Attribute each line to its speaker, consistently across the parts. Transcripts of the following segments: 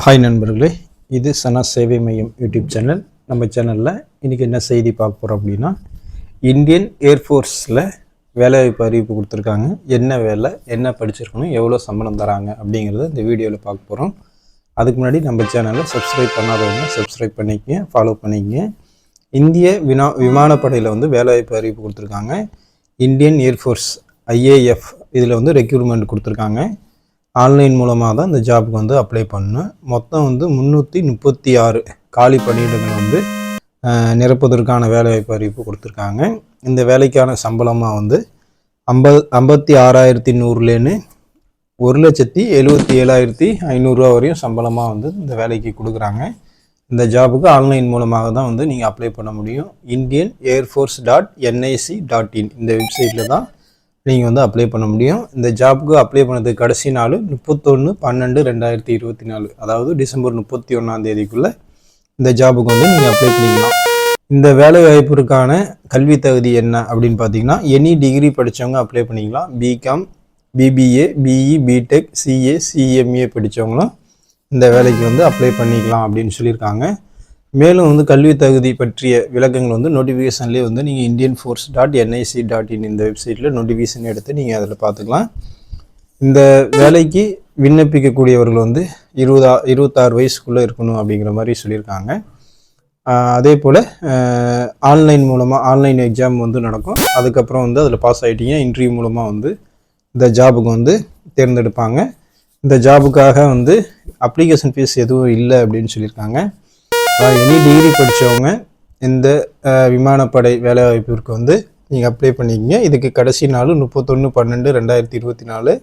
Speaker 1: Hi நண்பர்களே, இது சனா சேவை மையம் யூடியூப் சேனல். நம்ம சேனலில் இன்றைக்கி என்ன செய்தி பார்க்க போகிறோம் அப்படின்னா, இந்தியன் ஏர்ஃபோர்ஸில் வேலைவாய்ப்பு அறிவிப்பு கொடுத்துருக்காங்க. என்ன வேலை, என்ன படிச்சிருக்கணும், எவ்வளோ சம்பளம் தராங்க அப்படிங்கிறத இந்த வீடியோவில் பார்க்க போகிறோம். அதுக்கு முன்னாடி நம்ம சேனலை சப்ஸ்கிரைப் பண்ணாதவங்க சப்ஸ்கிரைப் பண்ணிக்கங்க, ஃபாலோ பண்ணிக்கங்க. இந்திய விமானப்படையில் வேலைவாய்ப்பு அறிவிப்பு கொடுத்துருக்காங்க. இந்தியன் ஏர்ஃபோர்ஸ் ஐஏஎஃப் இதில் ரெக்ரூட்மெண்ட் கொடுத்துருக்காங்க. ஆன்லைன் மூலமாக தான் இந்த ஜாபுக்கு அப்ளை பண்ணணும். மொத்தம் 336 காலி பணியிடங்கள் நிரப்புவதற்கான வேலைவாய்ப்பு அறிவிப்பு கொடுத்துருக்காங்க. இந்த வேலைக்கான சம்பளமாக 56,100லேருந்து 1,77,500 வரையும் சம்பளமாக இந்த வேலைக்கு கொடுக்குறாங்க. இந்த ஜாபுக்கு ஆன்லைன் மூலமாக தான் நீங்கள் அப்ளை பண்ண முடியும். indianairforce.nic.in இந்த வெப்சைட்டில் தான் நீங்கள் அப்ளை பண்ண முடியும். இந்த ஜாபுக்கு அப்ளை பண்ணதுக்கு கடைசி நாள் 31/12/2024, அதாவது டிசம்பர் 31 இந்த ஜாபுக்கு நீங்கள் அப்ளை பண்ணிக்கலாம். இந்த வேலை வாய்ப்பிற்கான கல்வி தகுதி என்ன அப்படின்னு பார்த்தீங்கன்னா, எனி டிகிரி படித்தவங்க அப்ளை பண்ணிக்கலாம். BCom, BBA, BE, BTech, CA, CMA படித்தவங்களும் இந்த வேலைக்கு அப்ளை பண்ணிக்கலாம் அப்படின்னு சொல்லியிருக்காங்க. மேலும் கல்வி தகுதி பற்றிய விளக்கங்கள் நோட்டிஃபிகேஷன்லேயே நீங்கள் indianforce.nic.in இந்த வெப்சைட்டில் நோட்டிஃபிகேஷன் எடுத்து நீங்கள் அதில் பார்த்துக்கலாம். இந்த வேலைக்கு விண்ணப்பிக்கக்கூடியவர்கள் 26 வயசுக்குள்ளே இருக்கணும் அப்படிங்கிற மாதிரி சொல்லியிருக்காங்க. அதே போல் ஆன்லைன் எக்ஸாம் நடக்கும். அதுக்கப்புறம் அதில் பாஸ் ஆகிட்டீங்க, இன்டர்வியூ மூலமாக இந்த ஜாபுக்கு தேர்ந்தெடுப்பாங்க. இந்த ஜாபுக்காக அப்ளிகேஷன் ஃபீஸ் எதுவும் இல்லை அப்படின்னு சொல்லியிருக்காங்க. எனி டிகிரி படித்தவங்க இந்த விமானப்படை வேலைவாய்ப்பிற்கு நீங்கள் அப்ளை பண்ணிக்கிங்க. இதுக்கு கடைசி நாள் 31/12/2024.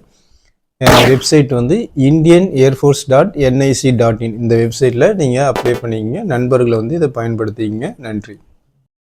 Speaker 1: வெப்சைட் indianairforce.nic.in இந்த வெப்சைட்டில் நீங்கள் அப்ளை பண்ணிக்கிங்க. நண்பர்களை இதை பயன்படுத்திக்கிங்க. நன்றி.